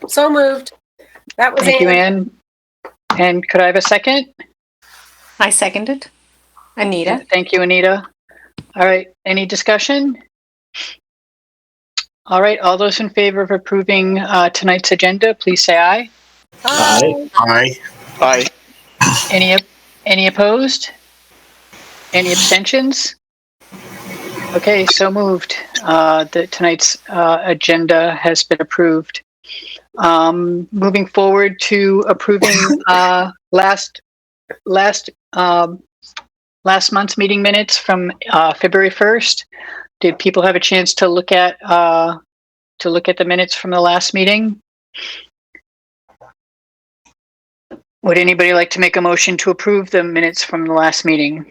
So moved. That was Thank you, Ann. Ann. And could I have a second? I seconded. Anita? Thank you, Anita. All right, any discussion? All right, all those in favor of approving tonight's agenda, please say aye. Aye. Aye. Aye. Any opposed? Any abstentions? Okay, so moved. Tonight's agenda has been approved. Moving forward to approving last month's meeting minutes from February 1st. Did people have a chance to look at the minutes from the last meeting? Would anybody like to make a motion to approve the minutes from the last meeting?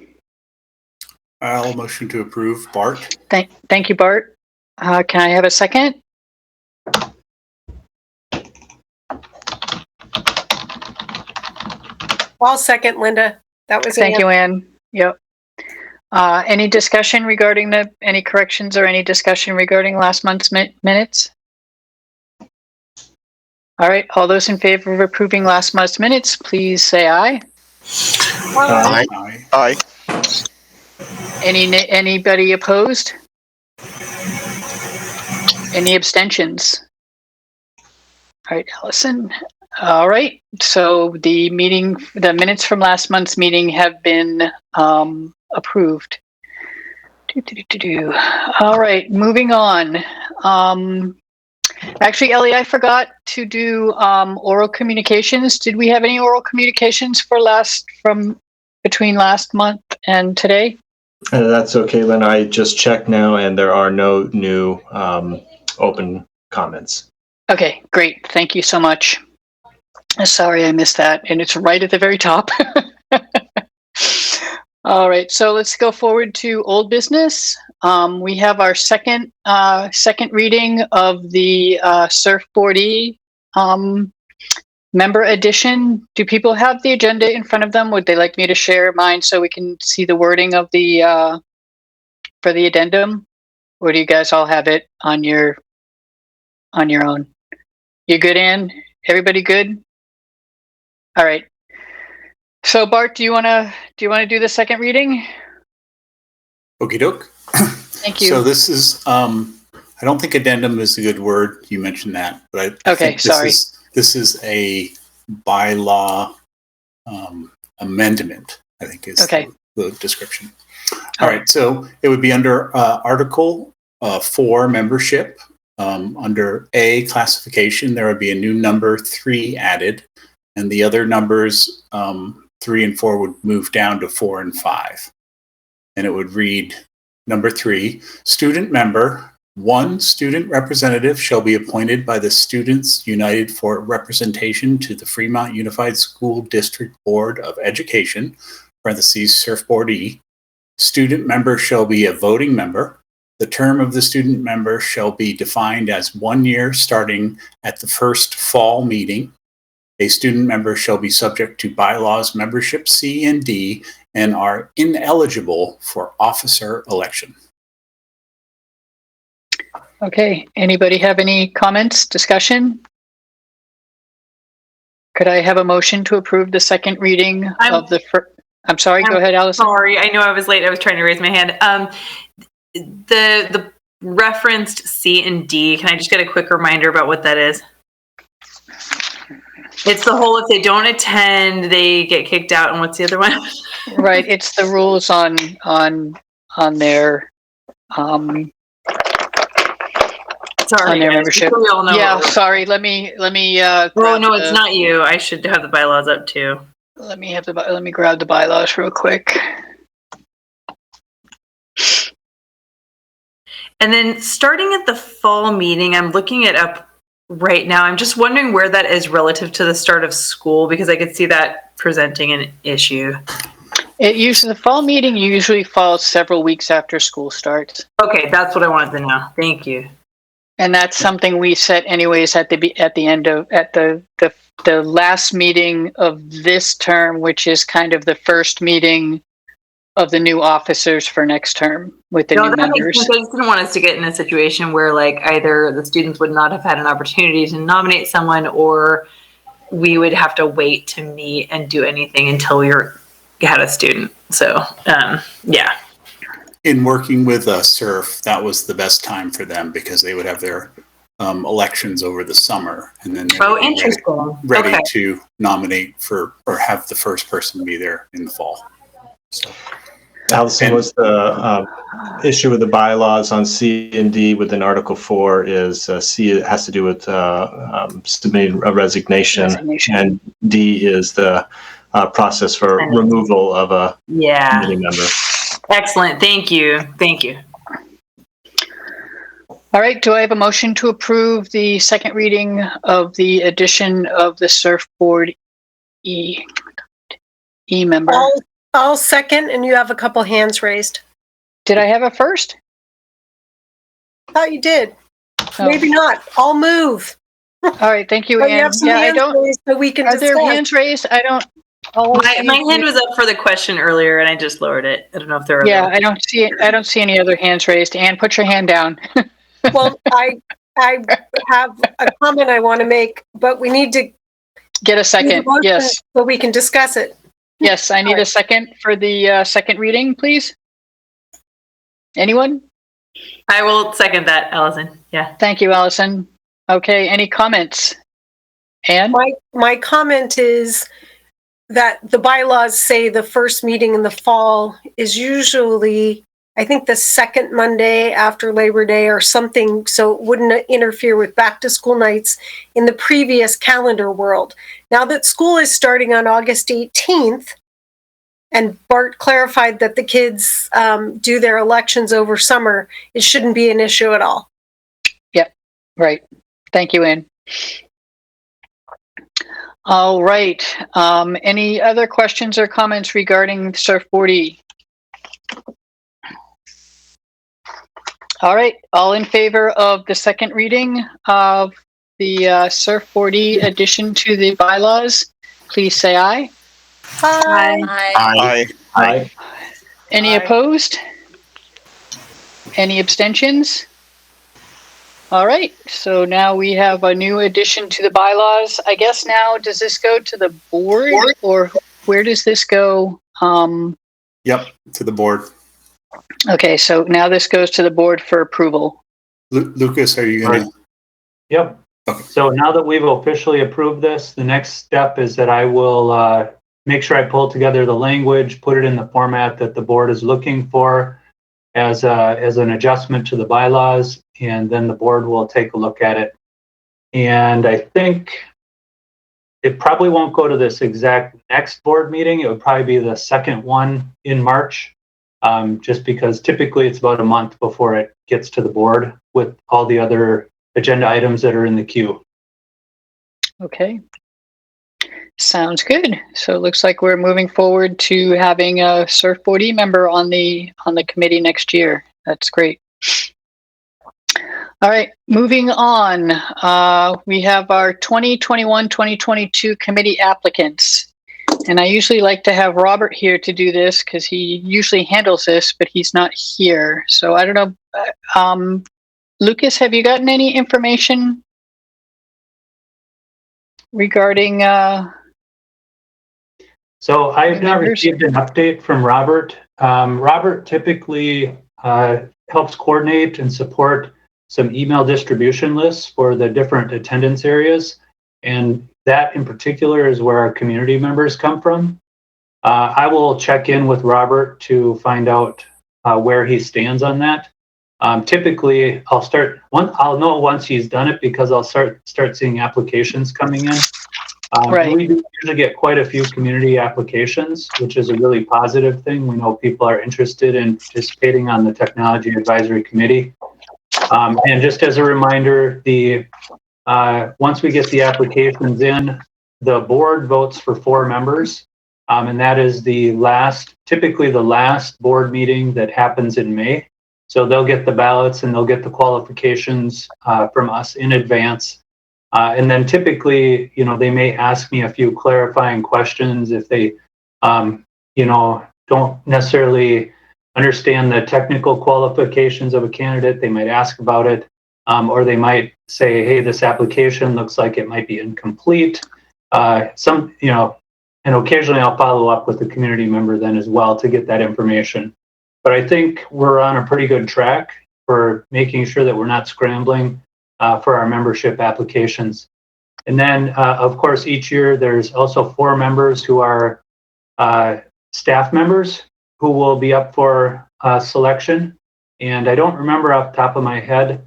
I'll motion to approve. Bart? Thank you, Bart. Can I have a second? I'll second, Linda. That was Thank Ann. you, Ann. Yep. Any discussion regarding any corrections or any discussion regarding last month's minutes? All right, all those in favor of approving last month's minutes, please say aye. Aye. Aye. Anybody opposed? Any abstentions? All right, Allison. All right, so the minutes from last month's meeting have been approved. All right, moving on. Actually, Ellie, I forgot to do oral communications. Did we have any oral communications from between last month and today? That's okay, Lynn. I just checked now, and there are no new open comments. Okay, great. Thank you so much. Sorry, I missed that, and it's right at the very top. All right, so let's go forward to old business. We have our second reading of the Surfboard E member edition. Do people have the agenda in front of them? Would they like me to share mine so we can see the wording of the for the addendum, or do you guys all have it on your own? You good, Ann? Everybody good? All right. So Bart, do you want to do the second reading? Okie doke. Thank you. So this is, I don't think addendum is a good word. You mentioned that, but I Okay, think sorry. This is a bylaw amendment, I think is Okay. the description. All right, so it would be under Article 4, membership. Under A, classification, there would be a new number 3 added, and the other numbers 3 and 4 would move down to 4 and 5. And it would read, number 3, student member, 1 student representative shall be appointed by the Students United for representation to the Fremont Unified School District Board of Education, parentheses, Surfboard E. Student member shall be a voting member. The term of the student member shall be defined as 1 year starting at the first fall meeting. A student member shall be subject to bylaws membership C and D and are ineligible for officer election. Okay, anybody have any comments, discussion? Could I have a motion to approve the second reading of the first? I'm sorry, go ahead, Allison. Sorry, I know I was late. I was trying to raise my hand. The referenced C and D, can I just get a quick reminder about what that is? It's the whole, if they don't attend, they get kicked out, and what's the other one? Right, it's the rules on their Sorry, on their guys, membership. we all know Yeah, what we're- sorry. Let me. Oh no, it's not you. I should have the bylaws up too. Let me grab the bylaws real quick. And then starting at the fall meeting, I'm looking it up right now. I'm just wondering where that is relative to the start of school, because I could see that presenting an issue. The fall meeting usually falls several weeks after school starts. Okay, that's what I wanted to know. Thank you. And that's something we set anyways at the end of the last meeting of this term, which is kind of the first meeting of the new officers for next term with the No, new that makes members. sense. I just didn't want us to get in a situation where like either the students would not have had an opportunity to nominate someone, or we would have to wait to meet and do anything until we had a student. So, yeah. In working with SURF, that was the best time for them because they would have their elections over the summer, and then they Oh, would be interesting. ready Okay. to nominate for or have the first person be there in the fall. So, Allison, was the issue with the bylaws on C and D within Article 4 is C it has to do with submitting a resignation, and D is the process for removal of a Yeah. committee member. Excellent. Thank you. Thank you. All right, do I have a motion to approve the second reading of the addition of the surfboard E member? I'll second, and you have a couple hands raised. Did I have a first? Thought you did. Oh. Maybe not. I'll move. All right, thank you, But you Ann. have some Yeah, I hands don't. raised so we can Are there discuss. hands raised? I don't. My hand was up for the question earlier, and I just lowered it. I don't know if there are. Yeah, I don't see any other hands raised. Ann, put your hand down. Well, I have a comment I want to make, but we need to Get a do the second. motion Yes. so we can discuss it. Yes, I need a second for the second reading, please. Anyone? I will second that, Allison. Yeah. Thank you, Allison. Okay, any comments? Ann? My comment is that the bylaws say the first meeting in the fall is usually, I think, the second Monday after Labor Day or something, so it wouldn't interfere with back to school nights in the previous calendar world. Now that school is starting on August 18th, and Bart clarified that the kids do their elections over summer, it shouldn't be an issue at all. Right. Thank you, Ann. All right. Any other questions or comments regarding Surfboard E? All right. All in favor of the second reading of the Surfboard E addition to the bylaws, please say aye. Hi. Aye. Aye. Any Aye. opposed? Any abstentions? All right, so now we have a new addition to the bylaws. I guess now, does this go to the board or where does this go? yep, to the board. Okay, so now this goes to the board for approval. Lucas, are you going to? Yep. Okay. So now that we've officially approved this, the next step is that I will make sure I pull together the language, put it in the format that the board is looking for as an adjustment to the bylaws, and then the board will take a look at it. And I think it probably won't go to this exact next board meeting. It would probably be the second one in March, just because typically it's about a month before it gets to the board with all the other agenda items that are in the queue. Okay. Sounds good. So it looks like we're moving forward to having a Surfboard E member on the committee next year. That's great. All right, moving on. We have our 2021-2022 committee applicants. And I usually like to have Robert here to do this because he usually handles this, but he's not here. So I don't know. Lucas, have you gotten any information regarding So I have not members? received an update from Robert. Robert typically helps coordinate and support some email distribution lists for the different attendance areas. And that in particular is where our community members come from. I will check in with Robert to find out where he stands on that. Typically, I'll know once he's done it because I'll start seeing applications coming in. Right. We do usually get quite a few community applications, which is a really positive thing. We know people are interested in participating on the Technology Advisory Committee. And just as a reminder, once we get the applications in, the board votes for 4 members. And that is typically the last board meeting that happens in May. So they'll get the ballots and they'll get the qualifications from us in advance. And then typically, they may ask me a few clarifying questions if they, don't necessarily understand the technical qualifications of a candidate. They might ask about it, or they might say, hey, this application looks like it might be incomplete. And occasionally I'll follow up with the community member then as well to get that information. But I think we're on a pretty good track for making sure that we're not scrambling for our membership applications. And then, of course, each year there's also 4 members who are staff members who will be up for selection. And I don't remember off the top of my head,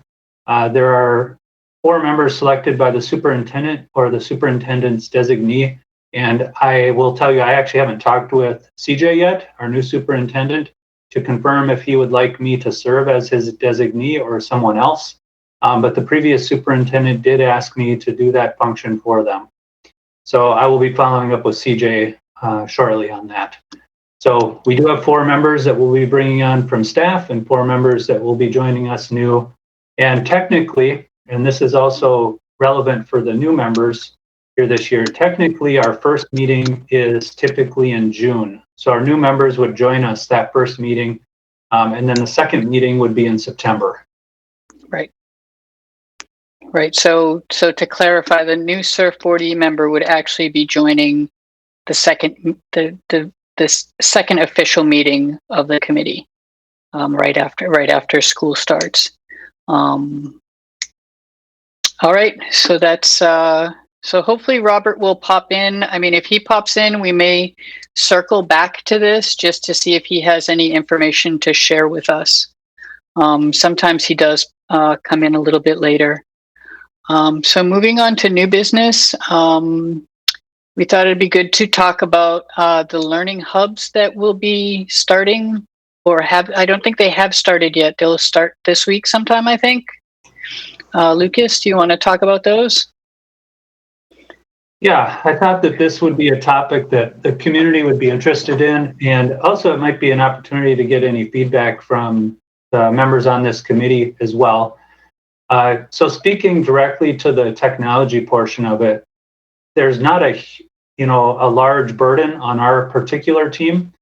there are 4 members selected by the superintendent or the superintendent's designee. And I will tell you, I actually haven't talked with CJ yet, our new superintendent, to confirm if he would like me to serve as his designee or someone else. But the previous superintendent did ask me to do that function for them. So I will be following up with CJ shortly on that. So we do have 4 members that we'll be bringing on from staff and 4 members that will be joining us new. And technically, and this is also relevant for the new members here this year, technically our first meeting is typically in June. So our new members would join us that first meeting, and then the second meeting would be in September. Right. Right. So to clarify, the new Surf 4D member would actually be joining the second second official meeting of the committee, right after school starts. All right. So that's so hopefully Robert will pop in. I mean, if he pops in, we may circle back to this just to see if he has any information to share with us. Sometimes he does come in a little bit later. So moving on to new business, we thought it'd be good to talk about the learning hubs that will be starting or I don't think they have started yet. They'll start this week sometime, I think. Lucas, do you want to talk about those? Yeah, I thought that this would be a topic that the community would be interested in, and also it might be an opportunity to get any feedback from the members on this committee as well. So speaking directly to the technology portion of it, there's not a large burden on our particular team.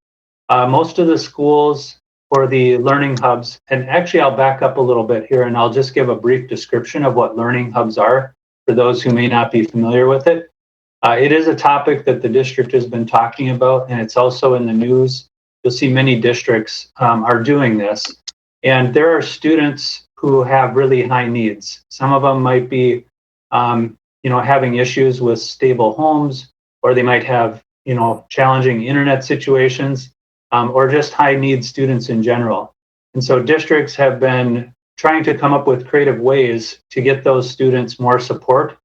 Most of the schools for the learning hubs, and actually I'll back up a little bit here and I'll just give a brief description of what learning hubs are for those who may not be familiar with it. It is a topic that the district has been talking about, and it's also in the news. You'll see many districts are doing this, and there are students who have really high needs. Some of them might be, having issues with stable homes, or they might have, challenging internet situations, or just high need students in general. And so districts have been trying to come up with creative ways to get those students more support.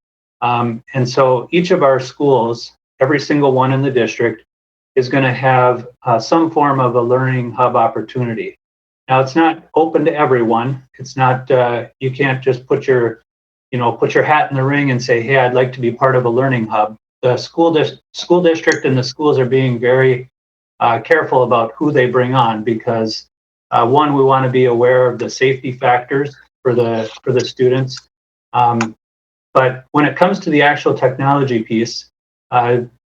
And so each of our schools, every single one in the district, is going to have some form of a learning hub opportunity. Now, it's not open to everyone. It's not, you can't just put your hat in the ring and say, hey, I'd like to be part of a learning hub. The school district and the schools are being very careful about who they bring on because, one, we want to be aware of the safety factors for the students. But when it comes to the actual technology piece,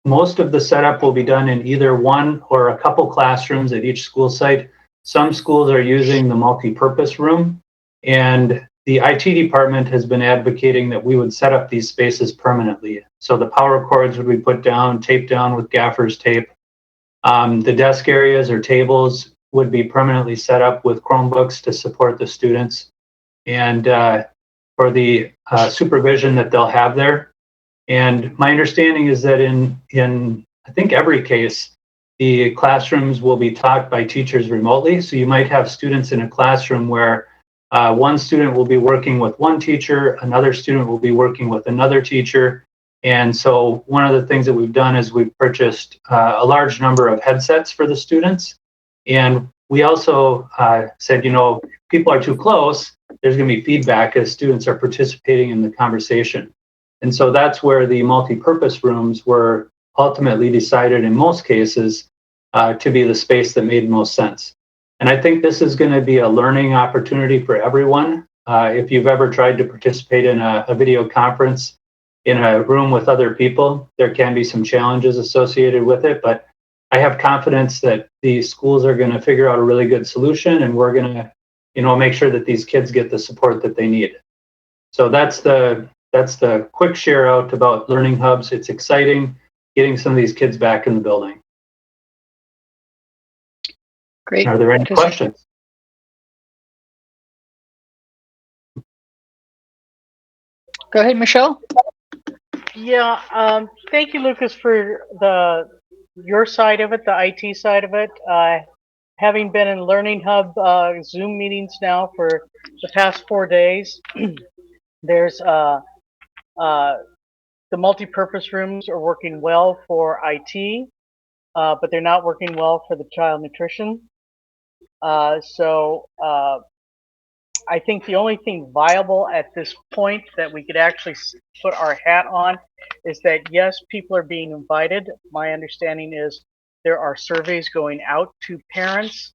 most of the setup will be done in either one or a couple classrooms at each school site. Some schools are using the multi-purpose room, and the IT department has been advocating that we would set up these spaces permanently. So the power cords would be put down, taped down with gaffer's tape. The desk areas or tables would be permanently set up with Chromebooks to support the students. And for the supervision that they'll have there. And my understanding is that in I think every case, the classrooms will be taught by teachers remotely. So you might have students in a classroom where one student will be working with one teacher, another student will be working with another teacher. And so one of the things that we've done is we've purchased a large number of headsets for the students. And we also said, if people are too close, there's going to be feedback as students are participating in the conversation. And so that's where the multi-purpose rooms were ultimately decided in most cases to be the space that made most sense. And I think this is going to be a learning opportunity for everyone. If you've ever tried to participate in a video conference in a room with other people, there can be some challenges associated with it, but I have confidence that the schools are going to figure out a really good solution, and we're going to, make sure that these kids get the support that they need. So that's the quick share out about learning hubs. It's exciting getting some of these kids back in the building. Great. Are there any questions? Go ahead, Michelle. Yeah, thank you, Lucas, for your side of it, the IT side of it. Having been in Learning Hub Zoom meetings now for the past 4 days, there's the multi-purpose rooms are working well for IT, but they're not working well for the child nutrition. So I think the only thing viable at this point that we could actually put our hat on is that, yes, people are being invited. My understanding is there are surveys going out to parents,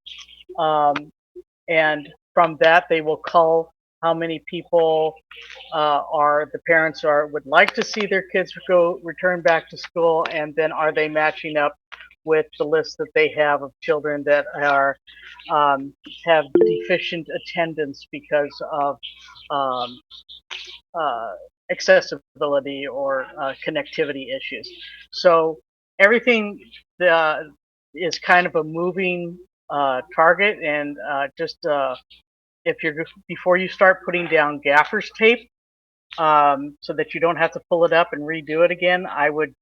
and from that they will call how many people the parents would like to see their kids return back to school, and then are they matching up with the list that they have of children that are have deficient attendance because of accessibility or connectivity issues. So everything is kind of a moving target, and before you start putting down gaffer's tape, so that you don't have to pull it up and redo it again, I would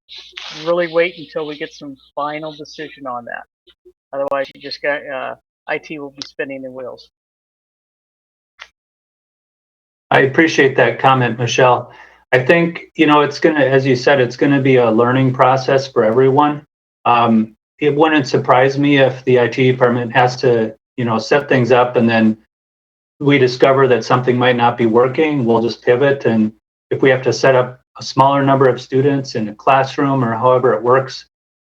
really wait until we get some final decision on that. Otherwise, you just got IT will be spinning their wheels. I appreciate that comment, Michelle. I think, it's going to, as you said, it's going to be a learning process for everyone. It wouldn't surprise me if the IT department has to, set things up, and then we discover that something might not be working. We'll just pivot. And if we have to set up a smaller number of students in a classroom or however it works,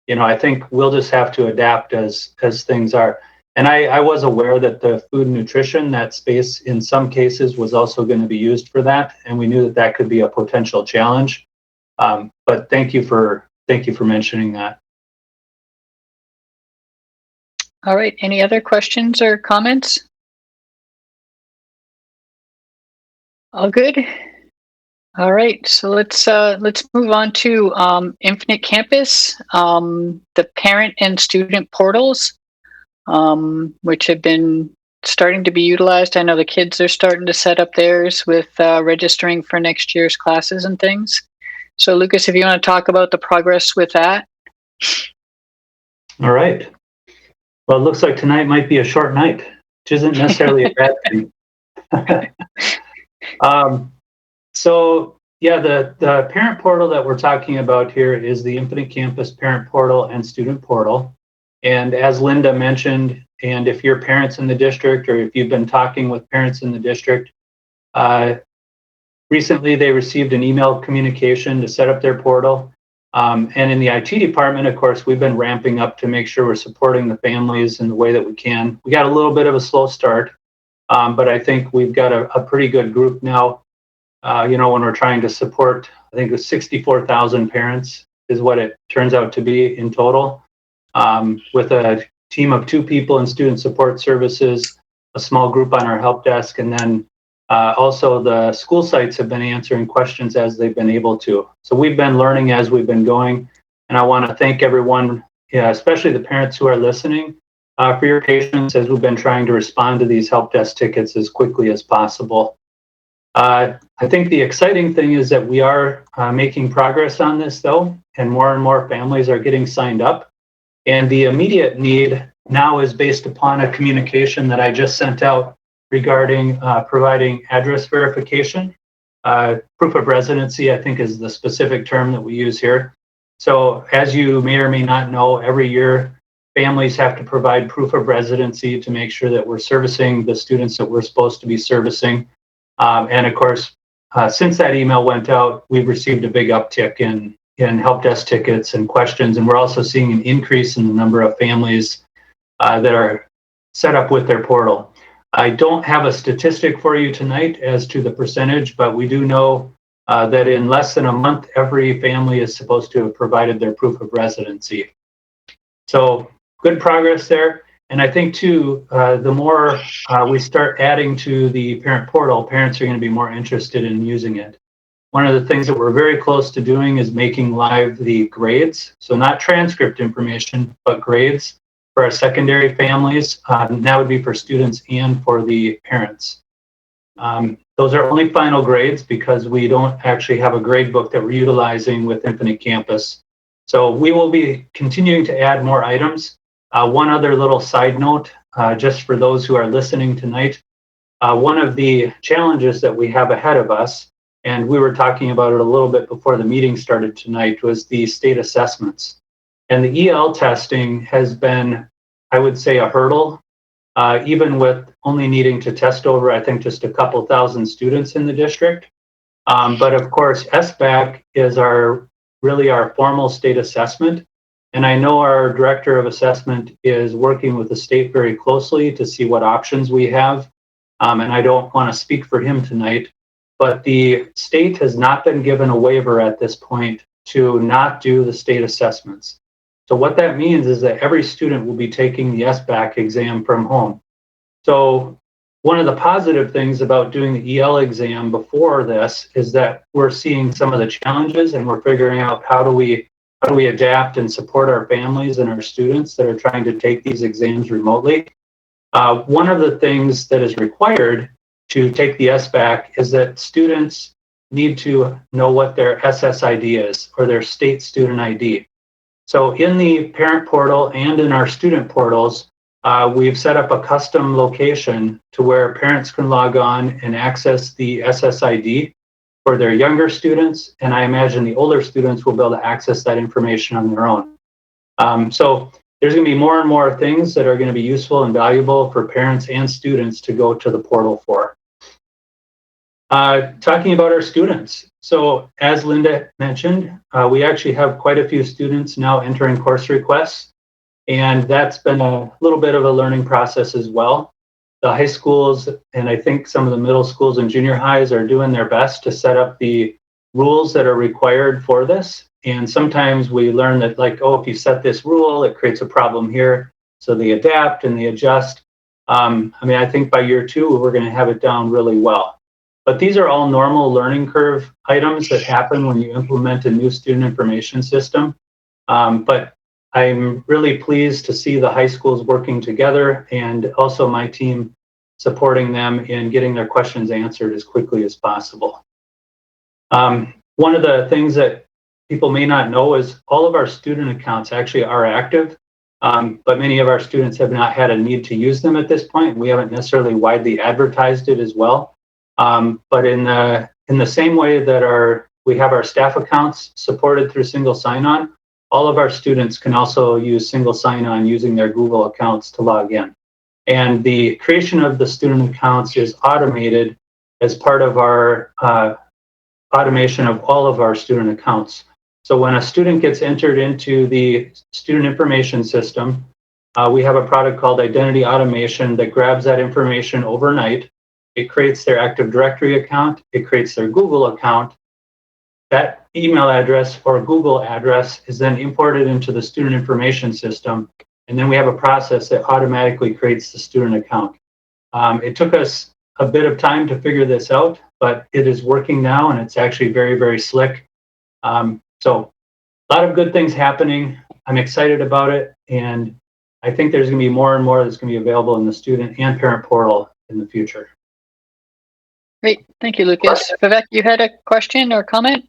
I think we'll just have to adapt as things are. And I was aware that the food and nutrition, that space in some cases was also going to be used for that. And we knew that could be a potential challenge. But thank you for mentioning that. All right. Any other questions or comments? All good. All right. So let's move on to Infinite Campus, the parent and student portals, which have been starting to be utilized. I know the kids are starting to set up theirs with registering for next year's classes and things. So Lucas, if you want to talk about the progress with that. All right. Well, it looks like tonight might be a short night, which isn't necessarily a bad thing. So yeah, the parent portal that we're talking about here is the Infinite Campus Parent Portal and Student Portal. And as Linda mentioned, and if you're parents in the district, or if you've been talking with parents in the district, recently they received an email communication to set up their portal. And in the IT department, of course, we've been ramping up to make sure we're supporting the families in the way that we can. We got a little bit of a slow start, but I think we've got a pretty good group now. When we're trying to support, I think it was 64,000 parents is what it turns out to be in total, with a team of 2 people in student support services, a small group on our help desk, and then also the school sites have been answering questions as they've been able to. So we've been learning as we've been going, and I want to thank everyone, especially the parents who are listening, for your patience as we've been trying to respond to these help desk tickets as quickly as possible. I think the exciting thing is that we are making progress on this, though, and more families are getting signed up. And the immediate need now is based upon a communication that I just sent out regarding providing address verification. Proof of residency, I think, is the specific term that we use here. So as you may or may not know, every year families have to provide proof of residency to make sure that we're servicing the students that we're supposed to be servicing. And of course, since that email went out, we've received a big uptick in help desk tickets and questions, and we're also seeing an increase in the number of families that are set up with their portal. I don't have a statistic for you tonight as to the percentage, but we do know that in less than a month, every family is supposed to have provided their proof of residency. So good progress there. And I think too, the more we start adding to the parent portal, parents are going to be more interested in using it. One of the things that we're very close to doing is making live the grades. So not transcript information, but grades for our secondary families. And that would be for students and for the parents. Those are only final grades because we don't actually have a grade book that we're utilizing with Infinite Campus. So we will be continuing to add more items. One other little side note, just for those who are listening tonight, one of the challenges that we have ahead of us, and we were talking about it a little bit before the meeting started tonight, was the state assessments. And the EL testing has been, I would say, a hurdle, even with only needing to test over, I think, just a couple thousand students in the district. But of course, SBAC is really our formal state assessment. And I know our director of assessment is working with the state very closely to see what options we have. And I don't want to speak for him tonight, but the state has not been given a waiver at this point to not do the state assessments. So what that means is that every student will be taking the SBAC exam from home. So one of the positive things about doing the EL exam before this is that we're seeing some of the challenges and we're figuring out how do we adapt and support our families and our students that are trying to take these exams remotely. One of the things that is required to take the SBAC is that students need to know what their SSID is, or their state student ID. So in the parent portal and in our student portals, we've set up a custom location to where parents can log on and access the SSID for their younger students, and I imagine the older students will be able to access that information on their own. So there's going to be more and more things that are going to be useful and valuable for parents and students to go to the portal for. Talking about our students. So as Linda mentioned, we actually have quite a few students now entering course requests, and that's been a little bit of a learning process as well. The high schools, and I think some of the middle schools and junior highs are doing their best to set up the rules that are required for this. And sometimes we learn that, like, oh, if you set this rule, it creates a problem here. So they adapt and they adjust. I think by year 2, we're going to have it down really well. But these are all normal learning curve items that happen when you implement a new student information system. But I'm really pleased to see the high schools working together, and also my team supporting them in getting their questions answered as quickly as possible. One of the things that people may not know is all of our student accounts actually are active, but many of our students have not had a need to use them at this point. We haven't necessarily widely advertised it as well. But in the same way that we have our staff accounts supported through single sign-on, all of our students can also use single sign-on using their Google accounts to log in. And the creation of the student accounts is automated as part of our automation of all of our student accounts. So when a student gets entered into the student information system, we have a product called Identity Automation that grabs that information overnight. It creates their Active Directory account. It creates their Google account. That email address or Google address is then imported into the student information system. And then we have a process that automatically creates the student account. It took us a bit of time to figure this out, but it is working now, and it's actually very, very slick. So a lot of good things happening. I'm excited about it. And I think there's going to be more and more that's going to be available in the student and parent portal in the future. Great. Thank you, Lucas. Vivek, you had a question or comment?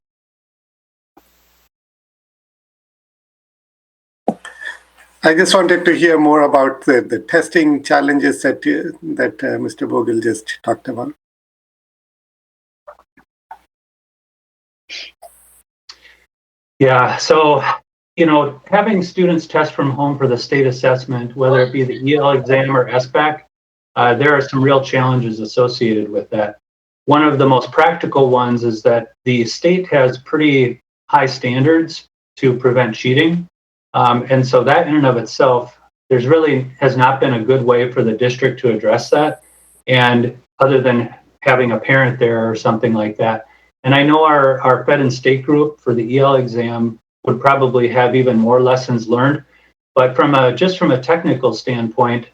I just wanted to hear more about the testing challenges that Mr. Bogle just talked about. Yeah, so, having students test from home for the state assessment, whether it be the EL exam or SBAC, there are some real challenges associated with that. One of the most practical ones is that the state has pretty high standards to prevent cheating. And so that in and of itself, there's really has not been a good way for the district to address that. And other than having a parent there or something like that. And I know our Fed and State group for the EL exam would probably have even more lessons learned. But just from a technical standpoint,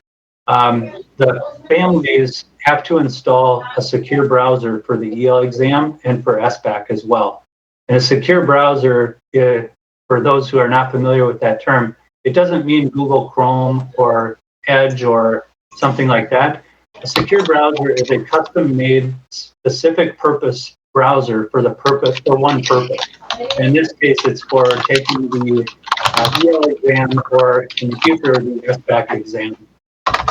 the families have to install a secure browser for the EL exam and for SBAC as well. And a secure browser, for those who are not familiar with that term, it doesn't mean Google Chrome or Edge or something like that. A secure browser is a custom-made, specific purpose browser for one purpose. In this case, it's for taking the EL exam, or in the future, the SBAC exam.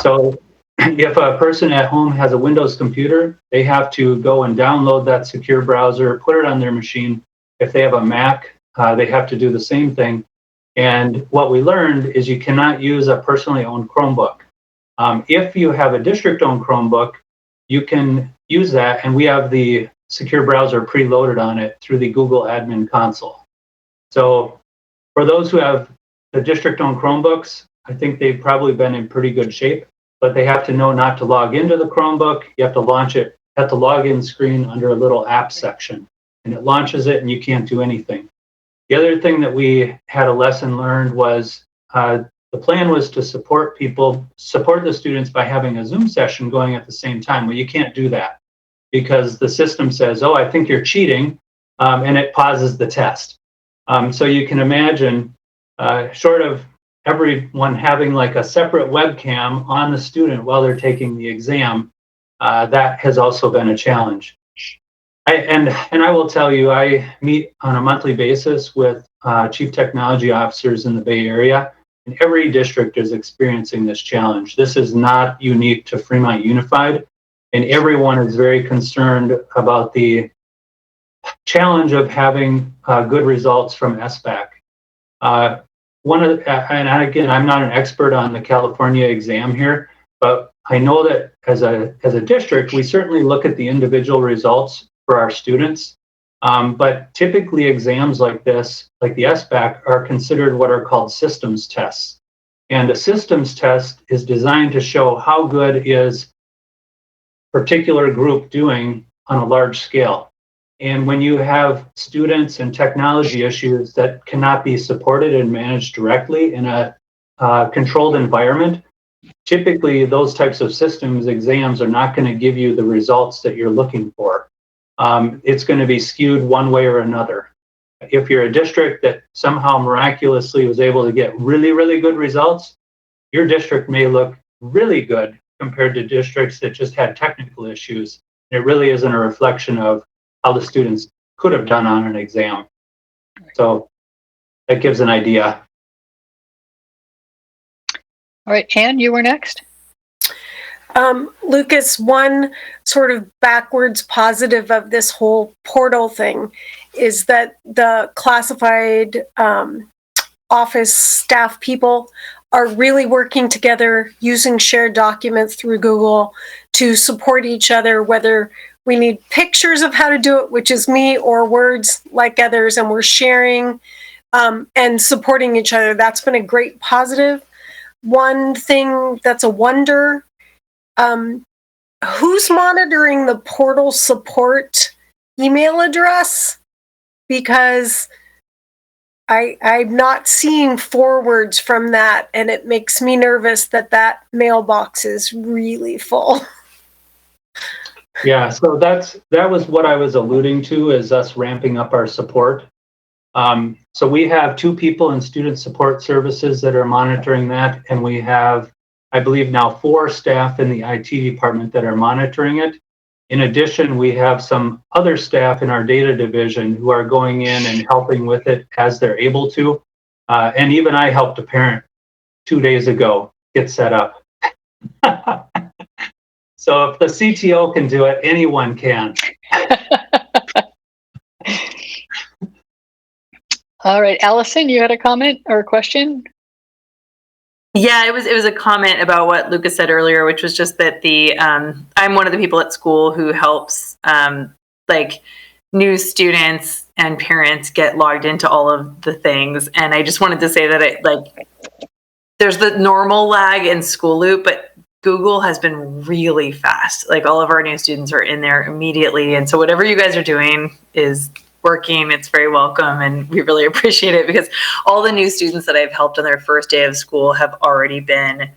So if a person at home has a Windows computer, they have to go and download that secure browser, put it on their machine. If they have a Mac, they have to do the same thing. And what we learned is you cannot use a personally owned Chromebook. If you have a district-owned Chromebook, you can use that, and we have the secure browser preloaded on it through the Google Admin Console. So for those who have the district-owned Chromebooks, I think they've probably been in pretty good shape, but they have to know not to log into the Chromebook. You have to launch it at the login screen under a little app section, and it launches it, and you can't do anything. The other thing that we had a lesson learned was the plan was to support the students by having a Zoom session going at the same time. Well, you can't do that because the system says, oh, I think you're cheating, and it pauses the test. So you can imagine, short of everyone having like a separate webcam on the student while they're taking the exam, that has also been a challenge. And I will tell you, I meet on a monthly basis with chief technology officers in the Bay Area, and every district is experiencing this challenge. This is not unique to Fremont Unified, and everyone is very concerned about the challenge of having good results from SBAC. And again, I'm not an expert on the California exam here, but I know that as a district, we certainly look at the individual results for our students. But typically exams like this, like the SBAC, are considered what are called systems tests. And a systems test is designed to show how good is a particular group doing on a large scale. And when you have students and technology issues that cannot be supported and managed directly in a controlled environment, typically those types of systems exams are not going to give you the results that you're looking for. It's going to be skewed one way or another. If you're a district that somehow miraculously was able to get really, really good results, your district may look really good compared to districts that just had technical issues. It really isn't a reflection of how the students could have done on an exam. So that gives an idea. All right, Anne, you were next. Lucas, one sort of backwards positive of this whole portal thing is that the classified office staff people are really working together using shared documents through Google to support each other, whether we need pictures of how to do it, which is me, or words like others, and we're sharing and supporting each other. That's been a great positive. One thing that's a wonder, who's monitoring the portal support email address? Because I'm not seeing forwards from that, and it makes me nervous that that mailbox is really full. Yeah, so that was what I was alluding to, is us ramping up our support. So we have 2 people in student support services that are monitoring that, and we have, I believe now, 4 staff in the IT department that are monitoring it. In addition, we have some other staff in our data division who are going in and helping with it as they're able to. And even I helped a parent 2 days ago get set up. So if the CTO can do it, anyone can. All right, Allison, you had a comment or a question? Yeah, it was a comment about what Lucas said earlier, which was just that I'm one of the people at school who helps like new students and parents get logged into all of the things, and I just wanted to say that there's the normal lag in School Loop, but Google has been really fast. Like all of our new students are in there immediately, and so whatever you guys are doing is working, it's very welcome, and we really appreciate it because all the new students that I've helped on their first day of school have already been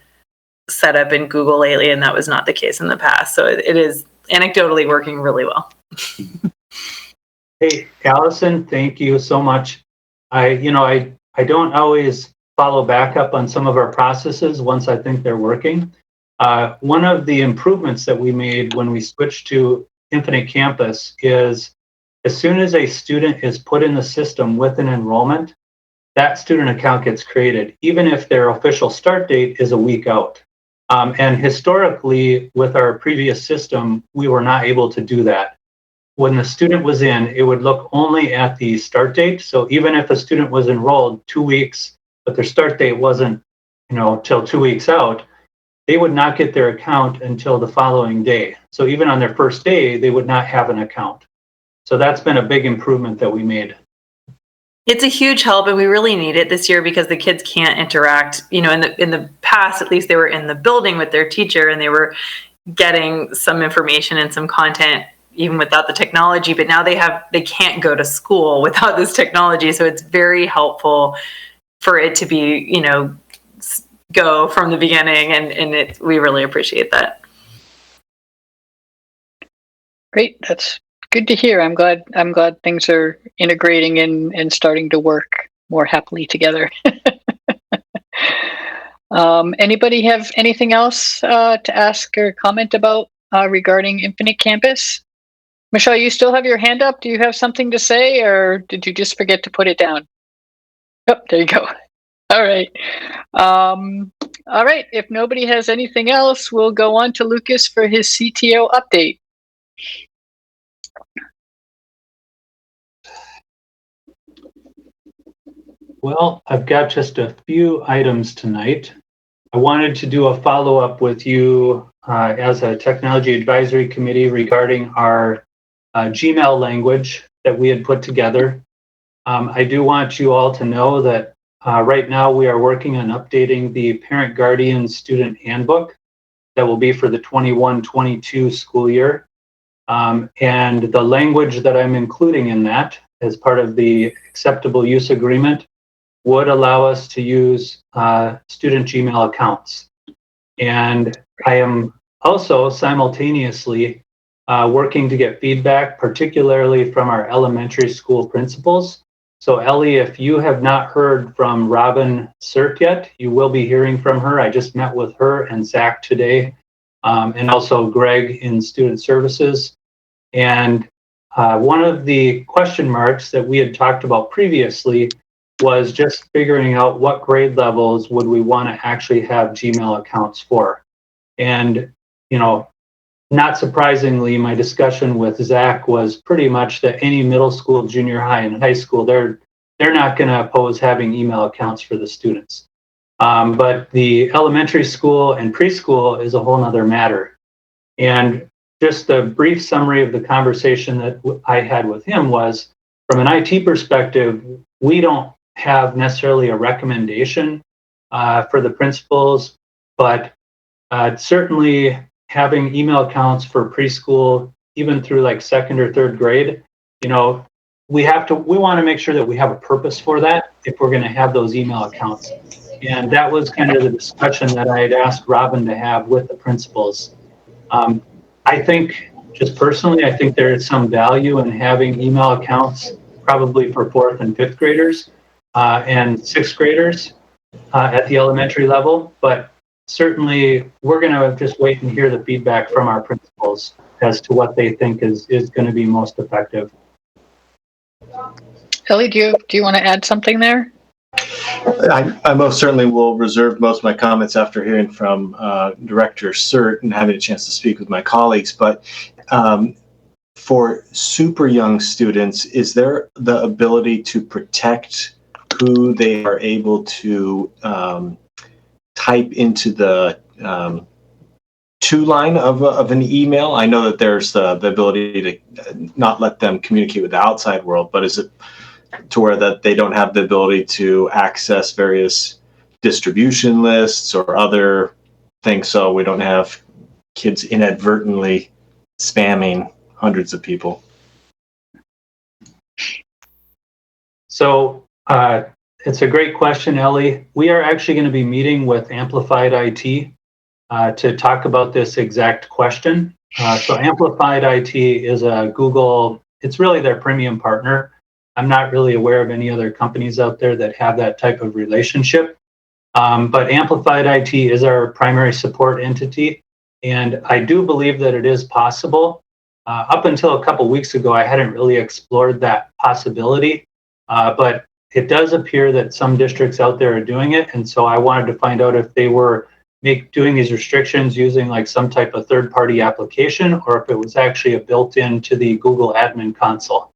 set up in Google lately, and that was not the case in the past. So it is anecdotally working really well. Hey, Allison, thank you so much. I don't always follow back up on some of our processes once I think they're working. One of the improvements that we made when we switched to Infinite Campus is as soon as a student is put in the system with an enrollment, that student account gets created, even if their official start date is a week out. And historically, with our previous system, we were not able to do that. When the student was in, it would look only at the start date. So even if a student was enrolled 2 weeks, but their start date wasn't, till 2 weeks out, they would not get their account until the following day. So even on their first day, they would not have an account. So that's been a big improvement that we made. It's a huge help, and we really need it this year because the kids can't interact. In the past, at least they were in the building with their teacher and they were getting some information and some content even without the technology. But now they can't go to school without this technology. So it's very helpful for it to be, go from the beginning, and we really appreciate that. Great, that's good to hear. I'm glad things are integrating and starting to work more happily together. Anybody have anything else to ask or comment about regarding Infinite Campus? Michelle, you still have your hand up. Do you have something to say, or did you just forget to put it down? Oh, there you go. All right. All right. If nobody has anything else, we'll go on to Lucas for his CTO update. Well, I've got just a few items tonight. I wanted to do a follow-up with you as a technology advisory committee regarding our Gmail language that we had put together. I do want you all to know that right now we are working on updating the Parent Guardian Student Handbook that will be for the 21-22 school year. And the language that I'm including in that as part of the acceptable use agreement would allow us to use student Gmail accounts. And I am also simultaneously working to get feedback, particularly from our elementary school principals. So Ellie, if you have not heard from Robin Sert yet, you will be hearing from her. I just met with her and Zach today, and also Greg in Student Services. And one of the question marks that we had talked about previously was just figuring out what grade levels would we want to actually have Gmail accounts for. And, not surprisingly, my discussion with Zach was pretty much that any middle school, junior high, and high school, they're not going to oppose having email accounts for the students. But the elementary school and preschool is a whole nother matter. And just a brief summary of the conversation that I had with him was, from an IT perspective, we don't have necessarily a recommendation for the principals, but certainly having email accounts for preschool, even through like second or third grade, we want to make sure that we have a purpose for that if we're going to have those email accounts. And that was kind of the discussion that I had asked Robin to have with the principals. I think, just personally, I think there is some value in having email accounts probably for 4th and 5th graders and 6th graders at the elementary level, but certainly we're going to just wait and hear the feedback from our principals as to what they think is going to be most effective. Ellie, do you want to add something there? I most certainly will reserve most of my comments after hearing from Director Sert and having a chance to speak with my colleagues. But for super young students, is there the ability to protect who they are able to type into the to line of an email? I know that there's the ability to not let them communicate with the outside world, but is it to where that they don't have the ability to access various distribution lists or other things, so we don't have kids inadvertently spamming hundreds of people? So it's a great question, Ellie. We are actually going to be meeting with Amplified IT to talk about this exact question. So Amplified IT is a Google, it's really their premium partner. I'm not really aware of any other companies out there that have that type of relationship. But Amplified IT is our primary support entity. And I do believe that it is possible. Up until a couple weeks ago, I hadn't really explored that possibility. But it does appear that some districts out there are doing it. And so I wanted to find out if they were doing these restrictions using like some type of third-party application, or if it was actually a built-in to the Google admin console.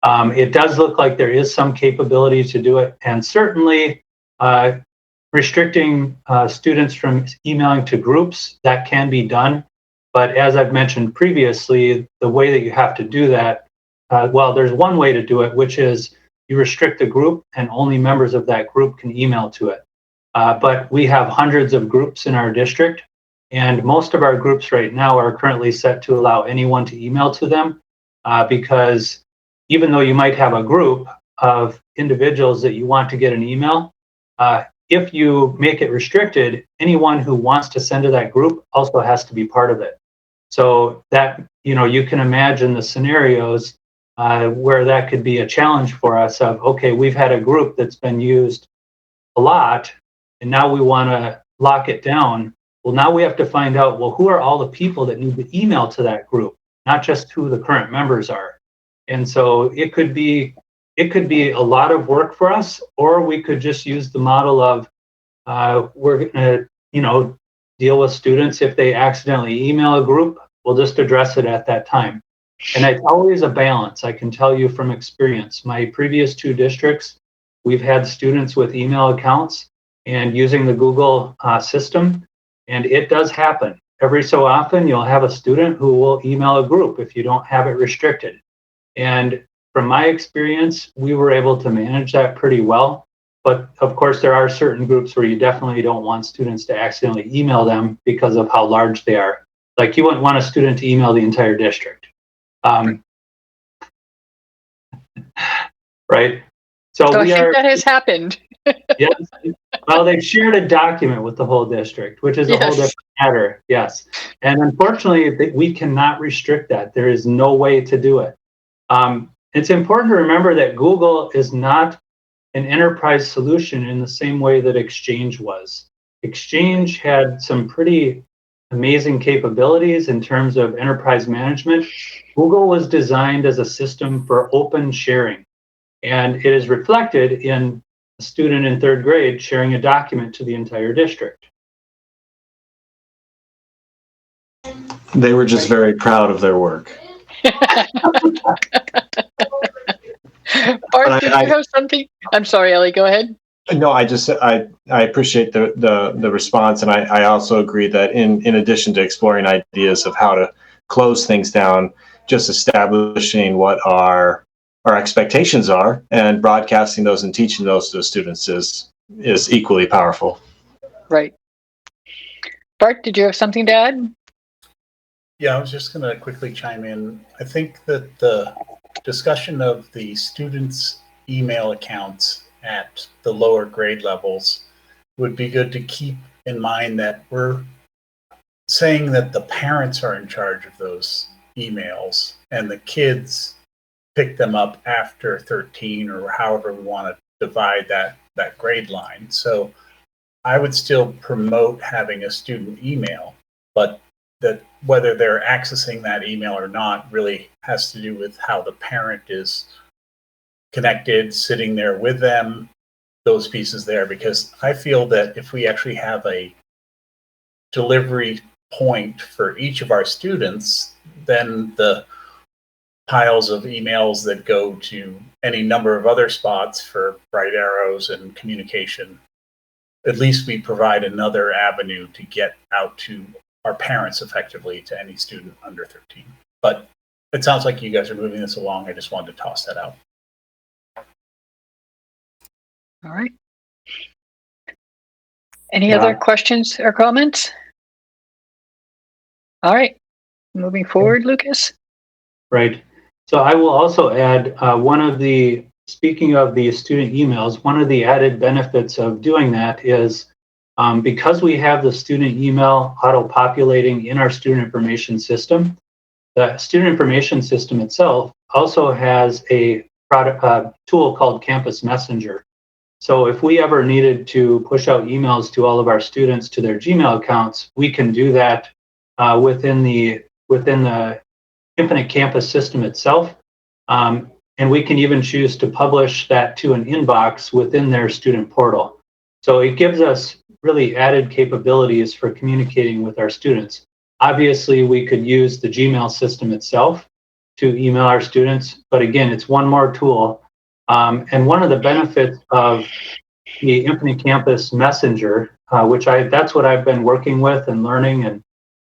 It does look like there is some capability to do it, and certainly restricting students from emailing to groups, that can be done. But as I've mentioned previously, the way that you have to do that, well, there's one way to do it, which is you restrict the group and only members of that group can email to it. But we have hundreds of groups in our district, and most of our groups right now are currently set to allow anyone to email to them, because even though you might have a group of individuals that you want to get an email, if you make it restricted, anyone who wants to send to that group also has to be part of it. So that, you can imagine the scenarios where that could be a challenge for us of, okay, we've had a group that's been used a lot, and now we want to lock it down. Well, now we have to find out, well, who are all the people that need to email to that group, not just who the current members are. And so it could be a lot of work for us, or we could just use the model of we're going to, deal with students if they accidentally email a group. We'll just address it at that time. And it's always a balance. I can tell you from experience, my previous 2 districts, we've had students with email accounts and using the Google system, and it does happen. Every so often, you'll have a student who will email a group if you don't have it restricted. And from my experience, we were able to manage that pretty well. But of course, there are certain groups where you definitely don't want students to accidentally email them because of how large they are. Like you wouldn't want a student to email the entire district. Right? So I think that has happened. Yes. Well, they've shared a document with the whole district, which is a whole different matter. Yes. And unfortunately, we cannot restrict that. There is no way to do it. It's important to remember that Google is not an enterprise solution in the same way that Exchange was. Exchange had some pretty amazing capabilities in terms of enterprise management. Google was designed as a system for open sharing, and it is reflected in a student in 3rd grade sharing a document to the entire district. They were just very proud of their work. Bart, did you have something? I'm sorry, Ellie, go ahead. No, I appreciate the response, and I also agree that in addition to exploring ideas of how to close things down, just establishing what our expectations are and broadcasting those and teaching those to the students is equally powerful. Right. Bart, did you have something to add? Yeah, I was just going to quickly chime in. I think that the discussion of the students' email accounts at the lower grade levels would be good to keep in mind that we're saying that the parents are in charge of those emails and the kids pick them up after 13 or however we want to divide that grade line. So I would still promote having a student email, but that whether they're accessing that email or not really has to do with how the parent is connected, sitting there with them, those pieces there, because I feel that if we actually have a delivery point for each of our students, then the piles of emails that go to any number of other spots for bright arrows and communication, at least we provide another avenue to get out to our parents effectively, to any student under 13. But it sounds like you guys are moving this along. I just wanted to toss that out. All right. Any other questions or comments? All right. Moving forward, Lucas. Right. So I will also add speaking of the student emails, one of the added benefits of doing that is because we have the student email auto-populating in our student information system, the student information system itself also has a tool called Campus Messenger. So if we ever needed to push out emails to all of our students to their Gmail accounts, we can do that within the Infinite Campus system itself. And we can even choose to publish that to an inbox within their student portal. So it gives us really added capabilities for communicating with our students. Obviously, we could use the Gmail system itself to email our students, but again, it's one more tool. And one of the benefits of the Infinite Campus Messenger, that's what I've been working with and learning. And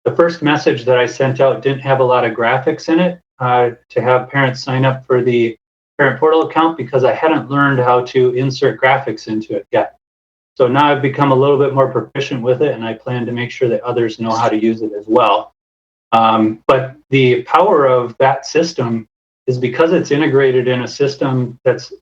the first message that I sent out didn't have a lot of graphics in it to have parents sign up for the parent portal account because I hadn't learned how to insert graphics into it yet. So now I've become a little bit more proficient with it, and I plan to make sure that others know how to use it as well. But the power of that system is because it's integrated in a system that's,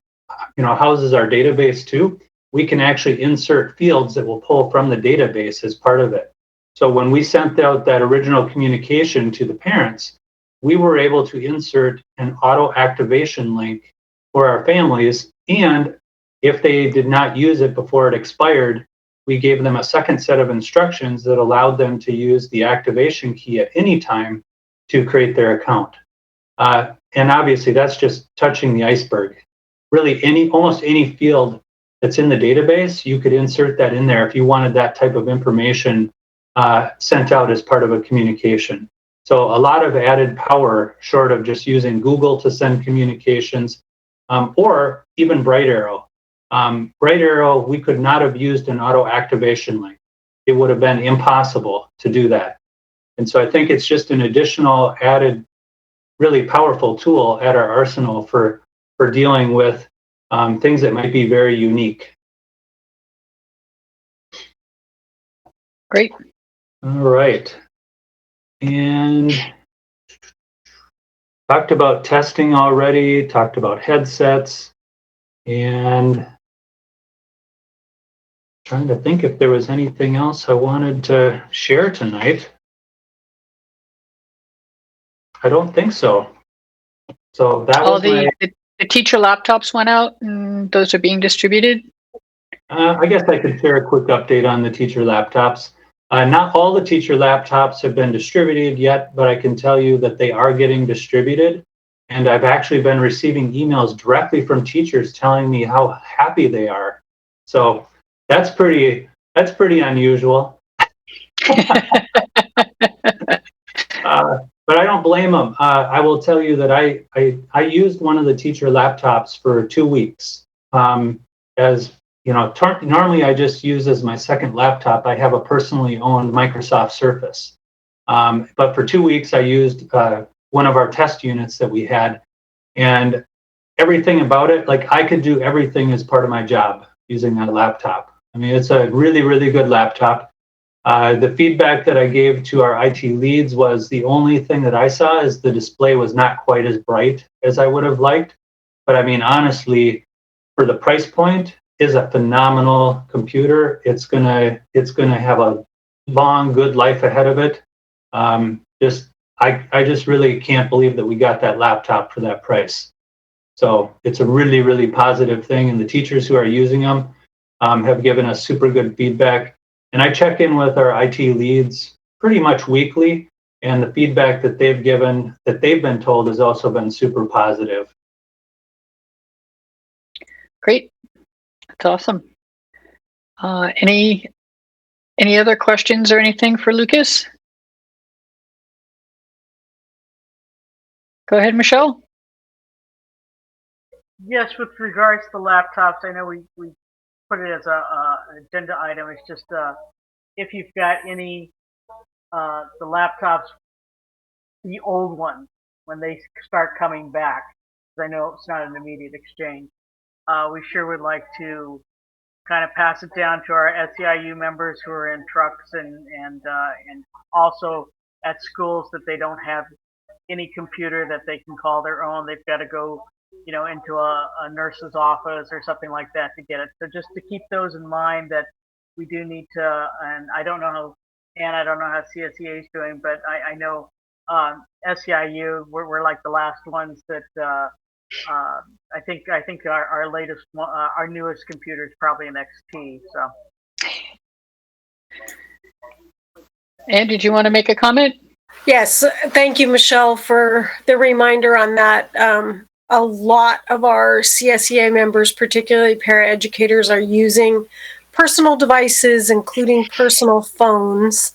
houses our database too. We can actually insert fields that will pull from the database as part of it. So when we sent out that original communication to the parents, we were able to insert an auto activation link for our families. And if they did not use it before it expired, we gave them a second set of instructions that allowed them to use the activation key at any time to create their account. And obviously, that's just touching the iceberg. Really, almost any field that's in the database, you could insert that in there if you wanted that type of information sent out as part of a communication. So a lot of added power short of just using Google to send communications or even Bright Arrow. Bright Arrow, we could not have used an auto activation link. It would have been impossible to do that. And so I think it's just an additional added, really powerful tool at our arsenal for dealing with things that might be very unique. Great. All right. And talked about testing already, talked about headsets, and trying to think if there was anything else I wanted to share tonight. I don't think so. So that was the teacher laptops went out and those are being distributed. I guess I could share a quick update on the teacher laptops. Not all the teacher laptops have been distributed yet, but I can tell you that they are getting distributed. And I've actually been receiving emails directly from teachers telling me how happy they are. So that's pretty unusual. But I don't blame them. I will tell you that I used one of the teacher laptops for 2 weeks. As you know, normally I just use as my second laptop. I have a personally owned Microsoft Surface. But for 2 weeks, I used one of our test units that we had, and everything about it, like I could do everything as part of my job using that laptop. I mean, it's a really, really good laptop. The feedback that I gave to our IT leads was the only thing that I saw is the display was not quite as bright as I would have liked. But I mean, honestly, for the price point, is a phenomenal computer. It's gonna have a long, good life ahead of it. I just really can't believe that we got that laptop for that price. So it's a really, really positive thing, and the teachers who are using them have given us super good feedback. And I check in with our IT leads pretty much weekly, and the feedback that they've given, that they've been told, has also been super positive. Great. That's awesome. Any other questions or anything for Lucas? Go ahead, Michelle. Yes, with regards to laptops, I know we put it as an agenda item. It's just if you've got any the laptops, the old ones, when they start coming back, because I know it's not an immediate exchange. We sure would like to kind of pass it down to our SEIU members who are in trucks and also at schools that they don't have any computer that they can call their own. They've got to go, into a nurse's office or something like that to get it. So just to keep those in mind that we do need to, and I don't know how CSEA is doing, but I know SEIU, we're like the last ones that I think our latest one, our newest computer is probably an XT. So. Anne, did you want to make a comment? Yes, thank you, Michelle, for the reminder on that. A lot of our CSEA members, particularly paraeducators, are using personal devices, including personal phones,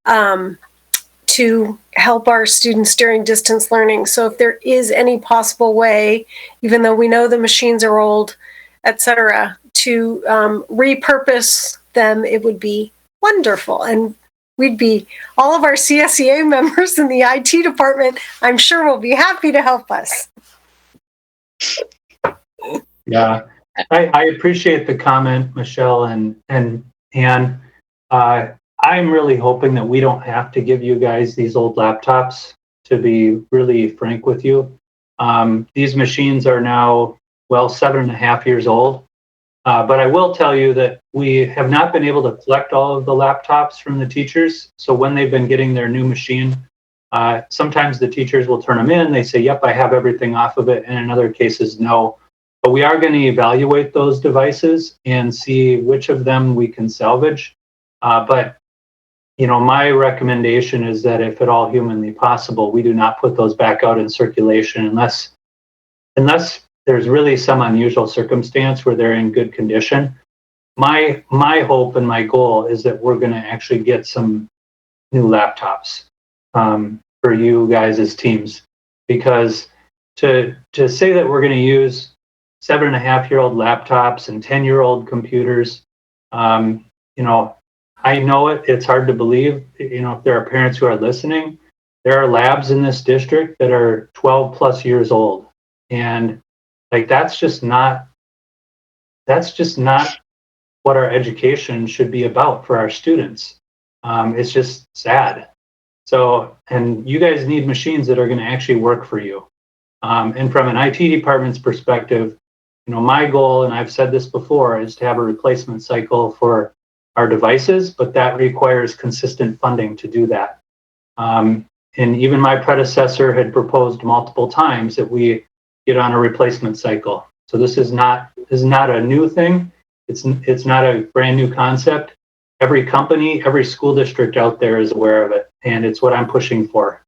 to help our students during distance learning. So if there is any possible way, even though we know the machines are old, et cetera, to repurpose them, it would be wonderful. And all of our CSEA members in the IT department, I'm sure will be happy to help us. Yeah, I appreciate the comment, Michelle and Anne. I'm really hoping that we don't have to give you guys these old laptops, to be really frank with you. These machines are now, 7.5 years old. But I will tell you that we have not been able to collect all of the laptops from the teachers. So when they've been getting their new machine, sometimes the teachers will turn them in. They say, yep, I have everything off of it. And in other cases, no. But we are going to evaluate those devices and see which of them we can salvage. But my recommendation is that if at all humanly possible, we do not put those back out in circulation unless there's really some unusual circumstance where they're in good condition. My hope and my goal is that we're going to actually get some new laptops for you guys as teams, because to say that we're going to use 7.5-year-old laptops and 10-year-old computers, I know it's hard to believe. If there are parents who are listening, there are labs in this district that are 12 plus years old, and that's just not what our education should be about for our students. It's just sad. So, and you guys need machines that are going to actually work for you. And from an IT department's perspective, my goal, and I've said this before, is to have a replacement cycle for our devices, but that requires consistent funding to do that. And even my predecessor had proposed multiple times that we get on a replacement cycle. So this is not a new thing. It's not a brand new concept. Every company, every school district out there is aware of it, and it's what I'm pushing for.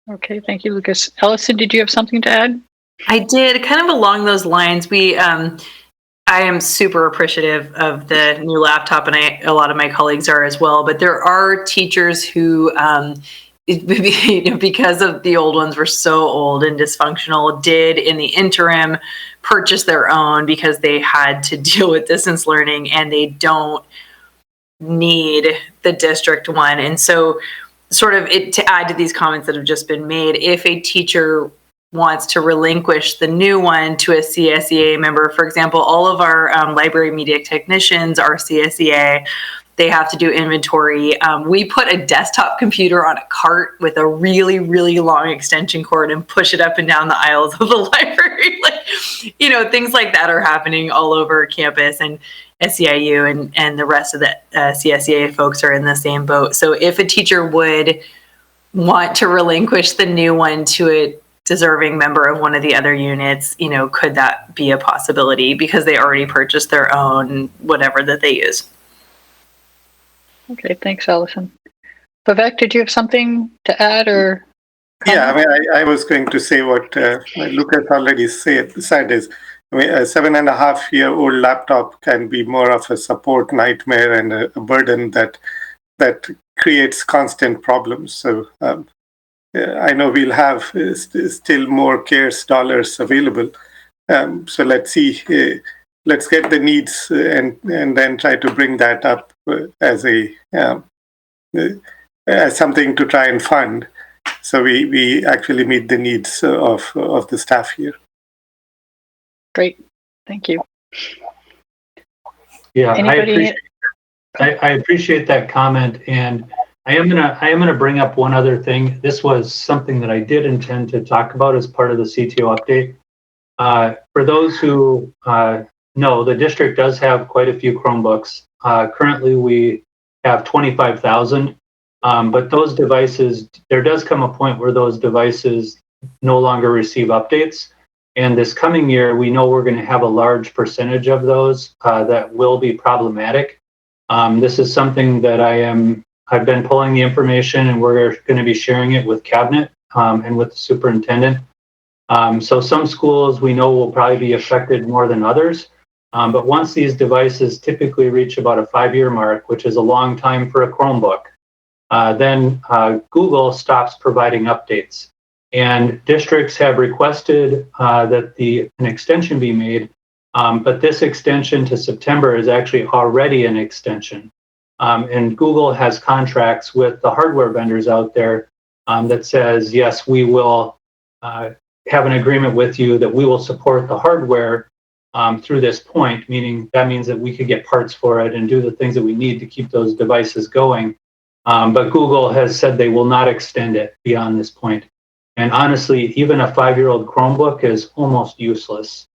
Okay, thank you, Lucas. Allison, did you have something to add? I did, kind of along those lines. I am super appreciative of the new laptop, and a lot of my colleagues are as well. But there are teachers who, because of the old ones were so old and dysfunctional, did in the interim purchase their own because they had to deal with distance learning and they don't need the district one. And so to add to these comments that have just been made, if a teacher wants to relinquish the new one to a CSEA member, for example, all of our library media technicians are CSEA. They have to do inventory. We put a desktop computer on a cart with a really, really long extension cord and push it up and down the aisles of the library. Things like that are happening all over campus, and SEIU and the rest of the CSEA folks are in the same boat. So if a teacher would want to relinquish the new one to a deserving member of one of the other units, could that be a possibility because they already purchased their own, whatever that they use? Okay, thanks, Allison. Vivek, did you have something to add or? Yeah, I was going to say what Lucas already said is, a 7.5-year-old laptop can be more of a support nightmare and a burden that creates constant problems. So I know we'll have still more CARES dollars available. So let's see. Let's get the needs and then try to bring that up as something to try and fund, so we actually meet the needs of the staff here. Great, thank you. Yeah, Anybody? I appreciate that comment, and I am gonna bring up one other thing. This was something that I did intend to talk about as part of the CTO update. For those who know, the district does have quite a few Chromebooks. Currently, we have 25,000, but those devices, there does come a point where those devices no longer receive updates. And this coming year, we know we're going to have a large percentage of those that will be problematic. This is something that I've been pulling the information, and we're going to be sharing it with cabinet and with the superintendent. So some schools we know will probably be affected more than others. But once these devices typically reach about a 5-year mark, which is a long time for a Chromebook, then Google stops providing updates. And districts have requested that an extension be made, but this extension to September is actually already an extension. And Google has contracts with the hardware vendors out there that says, yes, we will have an agreement with you that we will support the hardware through this point, meaning that means that we could get parts for it and do the things that we need to keep those devices going. But Google has said they will not extend it beyond this point. And honestly, even a 5-year-old Chromebook is almost useless.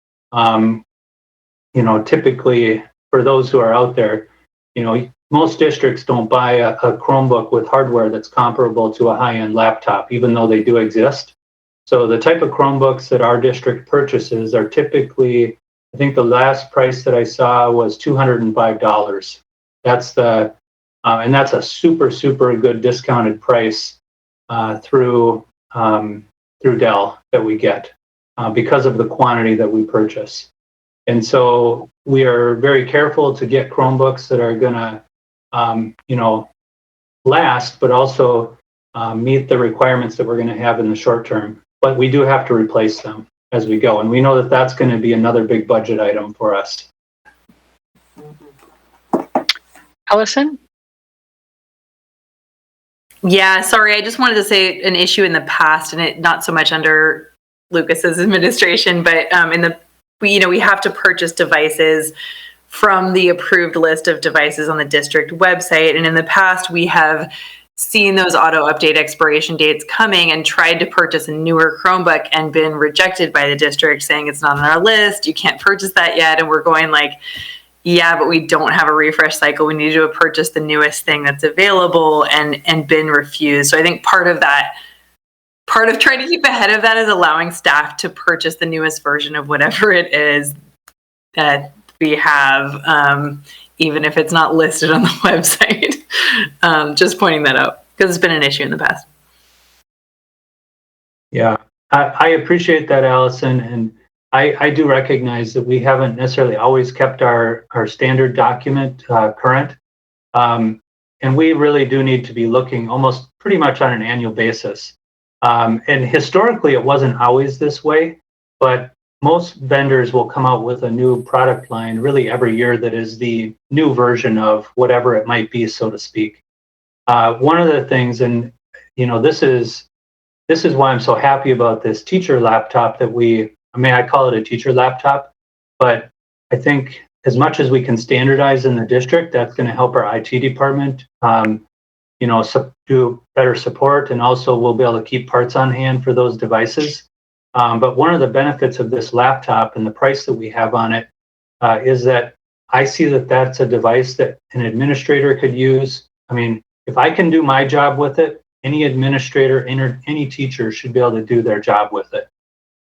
Typically for those who are out there, most districts don't buy a Chromebook with hardware that's comparable to a high-end laptop, even though they do exist. So the type of Chromebooks that our district purchases are typically, I think the last price that I saw was $205. And that's a super, super good discounted price through Dell that we get because of the quantity that we purchase. And so we are very careful to get Chromebooks that are going to, last, but also meet the requirements that we're going to have in the short term. But we do have to replace them as we go. And we know that that's going to be another big budget item for us. Allison? Yeah, sorry, I just wanted to say an issue in the past, and it not so much under Lucas's administration, but we have to purchase devices from the approved list of devices on the district website. And in the past, we have seen those auto update expiration dates coming and tried to purchase a newer Chromebook and been rejected by the district saying it's not on our list. You can't purchase that yet. And we're going like, yeah, but we don't have a refresh cycle. We need to purchase the newest thing that's available and been refused. So I think part of trying to keep ahead of that is allowing staff to purchase the newest version of whatever it is that we have, even if it's not listed on the website. Just pointing that out because it's been an issue in the past. Yeah, I appreciate that, Allison. And I do recognize that we haven't necessarily always kept our standard document current. And we really do need to be looking almost pretty much on an annual basis. And historically, it wasn't always this way, but most vendors will come out with a new product line really every year that is the new version of whatever it might be, so to speak. One of the things, and this is why I'm so happy about this teacher laptop that I call it a teacher laptop, but I think as much as we can standardize in the district, that's going to help our IT department, do better support, and also we'll be able to keep parts on hand for those devices. But one of the benefits of this laptop and the price that we have on it is that I see that that's a device that an administrator could use. I mean, if I can do my job with it, any administrator, any teacher should be able to do their job with it.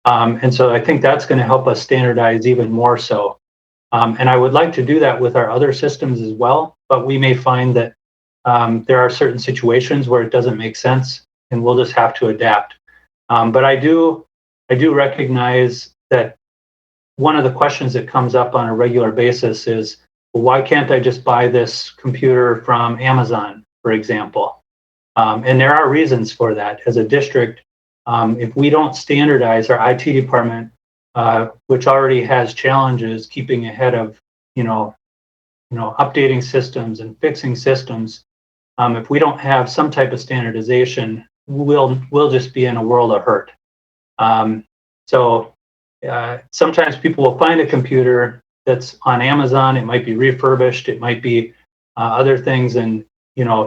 And so I think that's going to help us standardize even more so. And I would like to do that with our other systems as well, but we may find that there are certain situations where it doesn't make sense, and we'll just have to adapt. But I do recognize that one of the questions that comes up on a regular basis is, well, why can't I just buy this computer from Amazon, for example? And there are reasons for that. As a district, if we don't standardize our IT department, which already has challenges keeping ahead of, updating systems and fixing systems, if we don't have some type of standardization, we'll just be in a world of hurt. So sometimes people will find a computer that's on Amazon. It might be refurbished. It might be other things, and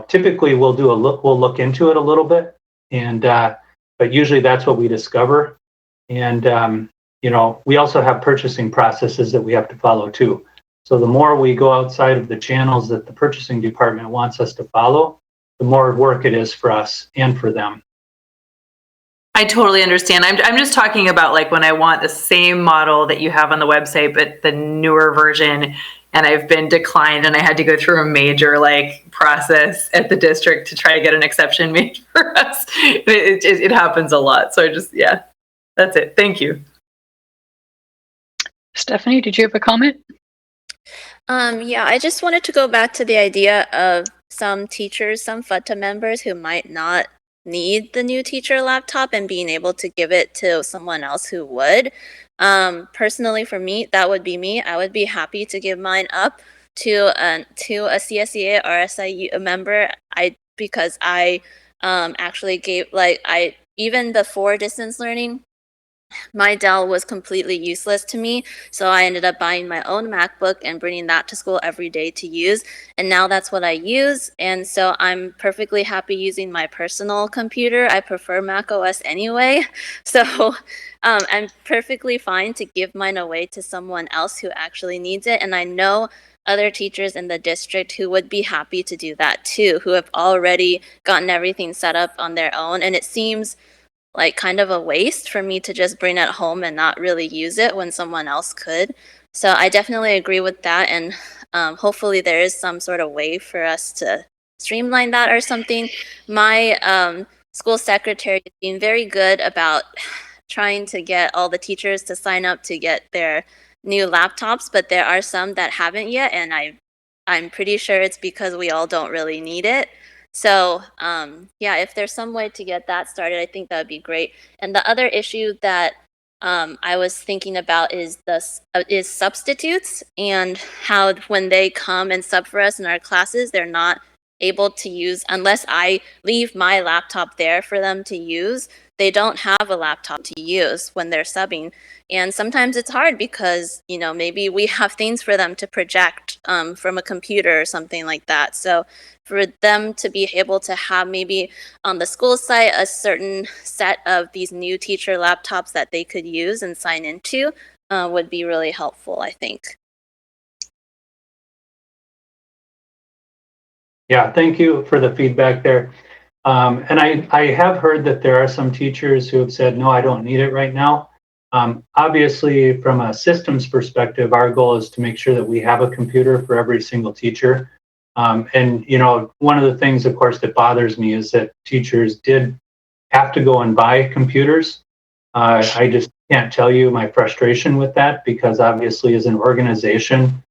typically we'll look into it a little bit, and but usually that's what we discover. And we also have purchasing processes that we have to follow too. So the more we go outside of the channels that the purchasing department wants us to follow, the more work it is for us and for them. I totally understand. I'm just talking about like when I want the same model that you have on the website, but the newer version, and I've been declined, and I had to go through a major process at the district to try to get an exception made for us. It happens a lot. So that's it. Thank you. Stephanie, did you have a comment? Yeah, I just wanted to go back to the idea of some teachers, some FUTA members who might not need the new teacher laptop and being able to give it to someone else who would. Personally, for me, that would be me. I would be happy to give mine up to a CSEA or SIU member. Because I actually gave even before distance learning, my Dell was completely useless to me, so I ended up buying my own MacBook and bringing that to school every day to use, and now that's what I use, and so I'm perfectly happy using my personal computer. I prefer Mac OS anyway, so I'm perfectly fine to give mine away to someone else who actually needs it, and I know other teachers in the district who would be happy to do that too, who have already gotten everything set up on their own, and it seems like kind of a waste for me to just bring it home and not really use it when someone else could. So I definitely agree with that, and hopefully there is some sort of way for us to streamline that or something. My school secretary has been very good about trying to get all the teachers to sign up to get their new laptops, but there are some that haven't yet, and I'm pretty sure it's because we all don't really need it. So if there's some way to get that started, I think that would be great. And the other issue that I was thinking about is substitutes, and how when they come and sub for us in our classes, they're not able to use, unless I leave my laptop there for them to use, they don't have a laptop to use when they're subbing. And sometimes it's hard because, maybe we have things for them to project from a computer or something like that. So for them to be able to have maybe on the school site a certain set of these new teacher laptops that they could use and sign into would be really helpful, I think. Yeah, thank you for the feedback there. And I have heard that there are some teachers who have said, no, I don't need it right now. Obviously, from a systems perspective, our goal is to make sure that we have a computer for every single teacher. And one of the things, of course, that bothers me is that teachers did have to go and buy computers. I just can't tell you my frustration with that, because obviously as an organization,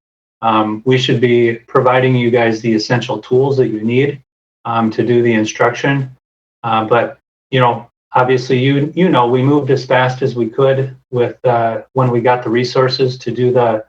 we should be providing you guys the essential tools that you need to do the instruction. But obviously, we moved as fast as we could with when we got the resources to do the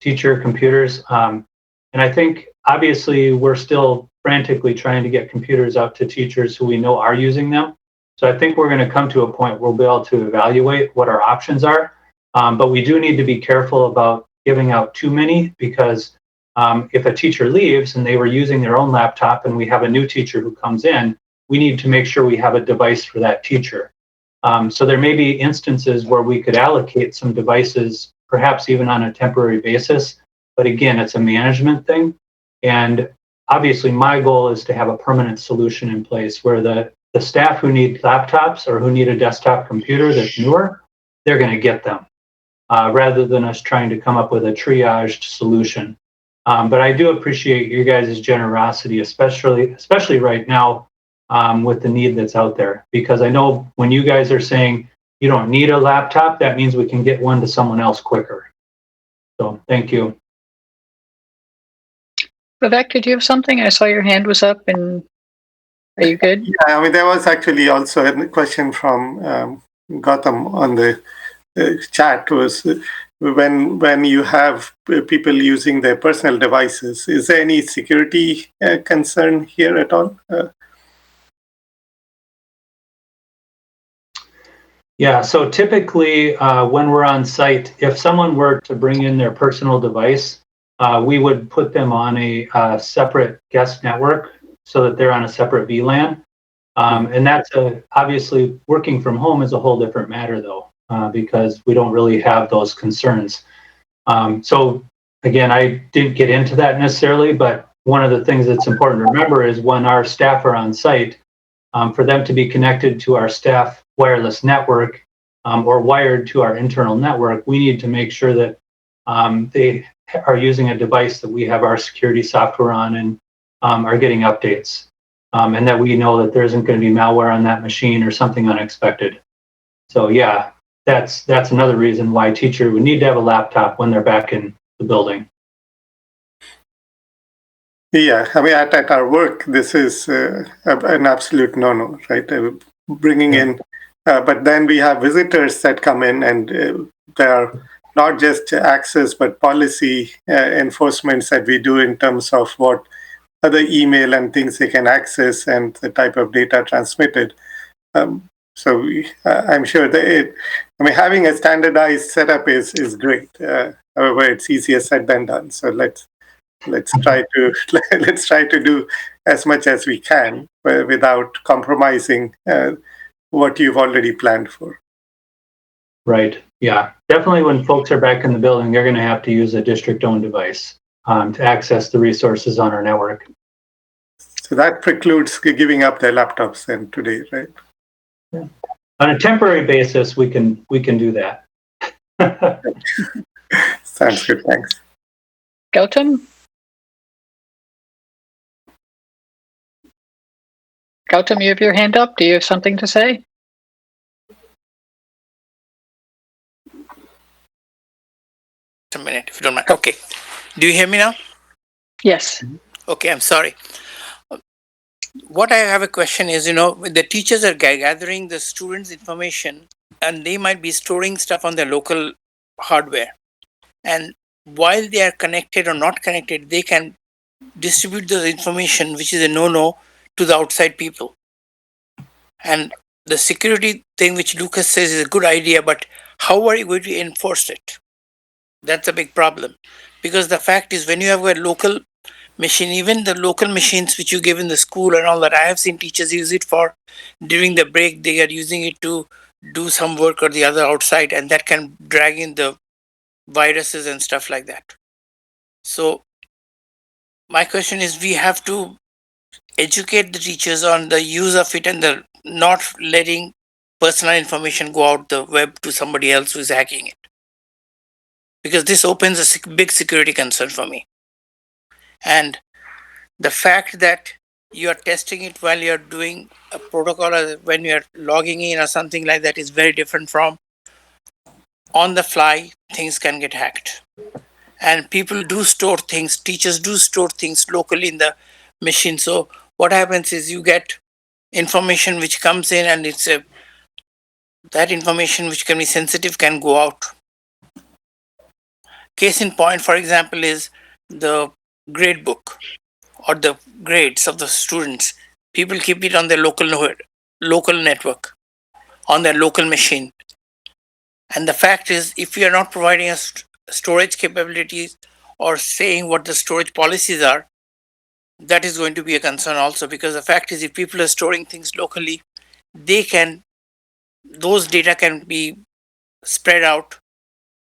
teacher computers. And I think obviously we're still frantically trying to get computers out to teachers who we know are using them. So I think we're going to come to a point where we'll be able to evaluate what our options are. But we do need to be careful about giving out too many, because if a teacher leaves and they were using their own laptop and we have a new teacher who comes in, we need to make sure we have a device for that teacher. So there may be instances where we could allocate some devices, perhaps even on a temporary basis. But again, it's a management thing. And obviously my goal is to have a permanent solution in place where the staff who need laptops or who need a desktop computer that's newer, they're going to get them, rather than us trying to come up with a triaged solution. But I do appreciate you guys' generosity, especially right now with the need that's out there. Because I know when you guys are saying you don't need a laptop, that means we can get one to someone else quicker. So thank you. Vivek, did you have something? I saw your hand was up, and are you good? Yeah, I mean, there was actually also a question from Gautam on the chat, was when you have people using their personal devices, is there any security concern here at all? Yeah, so typically when we're on site, if someone were to bring in their personal device, we would put them on a separate guest network so that they're on a separate VLAN. And that's obviously working from home is a whole different matter though, because we don't really have those concerns. So again, I didn't get into that necessarily, but one of the things that's important to remember is when our staff are on site, for them to be connected to our staff wireless network or wired to our internal network, we need to make sure that they are using a device that we have our security software on and are getting updates. And that we know that there isn't going to be malware on that machine or something unexpected. So yeah, that's another reason why a teacher would need to have a laptop when they're back in the building. Yeah, I mean, at our work, this is an absolute no-no, right? Bringing in, but then we have visitors that come in and they are not just access, but policy enforcements that we do in terms of what other email and things they can access and the type of data transmitted. So I'm sure that having a standardized setup is great. However, it's easier said than done. So let's try to do as much as we can without compromising what you've already planned for. Right. Yeah. Definitely when folks are back in the building, they're going to have to use a district-owned device to access the resources on our network. So that precludes giving up their laptops then today, right? Yeah. On a temporary basis, we can do that. Sounds good. Thanks. Gautam? Gautam, you have your hand up. Do you have something to say? A minute, if you don't mind. Okay. Do you hear me now? Yes. Okay, I'm sorry. What I have a question is, the teachers are gathering the students' information and they might be storing stuff on their local hardware. And while they are connected or not connected, they can distribute the information, which is a no-no, to the outside people. And the security thing, which Lucas says is a good idea, but how are you going to enforce it? That's a big problem. Because the fact is, when you have a local machine, even the local machines which you give in the school and all that, I have seen teachers use it for, during the break, they are using it to do some work or the other outside, and that can drag in the viruses and stuff like that. So my question is, we have to educate the teachers on the use of it and the not letting personal information go out the web to somebody else who is hacking it. Because this opens a big security concern for me. And the fact that you are testing it while you're doing a protocol or when you're logging in or something like that is very different from on the fly, things can get hacked. And people do store things, teachers do store things locally in the machine. So what happens is you get information which comes in and that information which can be sensitive can go out. Case in point, for example, is the grade book or the grades of the students. People keep it on their local network, on their local machine. And the fact is, if you are not providing a storage capabilities or saying what the storage policies are, that is going to be a concern also, because the fact is, if people are storing things locally, those data can be spread out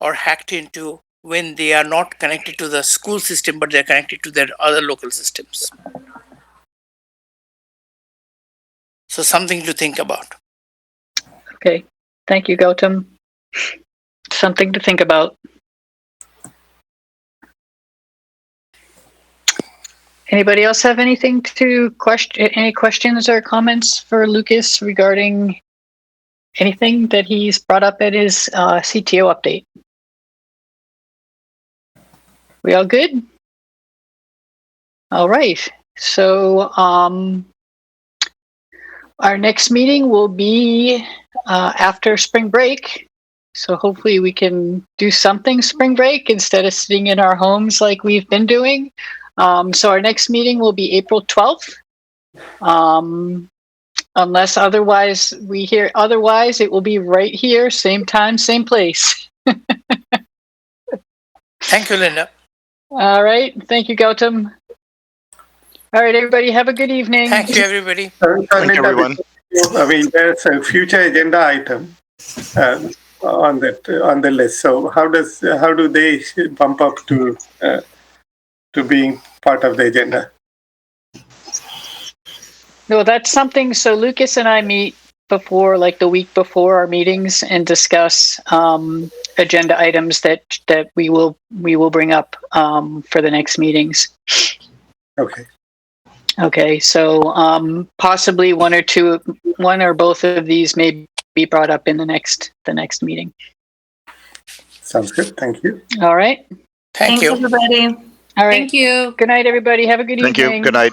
or hacked into when they are not connected to the school system, but they're connected to their other local systems. So something to think about. Okay. Thank you, Gautam. Something to think about. Anybody else have anything to question? Any questions or comments for Lucas regarding anything that he's brought up at his CTO update? We all good? All right. So our next meeting will be after spring break. So hopefully we can do something spring break instead of sitting in our homes like we've been doing. So our next meeting will be April 12th. Unless otherwise we hear otherwise, it will be right here, same time, same place. Thank you, Linda. All right. Thank you, Gautam. All right, everybody, have a good evening. Thank you, everybody. Thank you, everyone. I mean, there's a future agenda item on the list. So how do they bump up to being part of the agenda? No, that's something. So Lucas and I meet before, like the week before our meetings, and discuss agenda items that we will bring up for the next meetings. Okay. Okay, so possibly one or both of these may be brought up in the next meeting. Sounds good. Thank you. All right. Thank you. Thanks, everybody. All right. Thank you. Good night, everybody. Have a good Thank evening. you. Good night.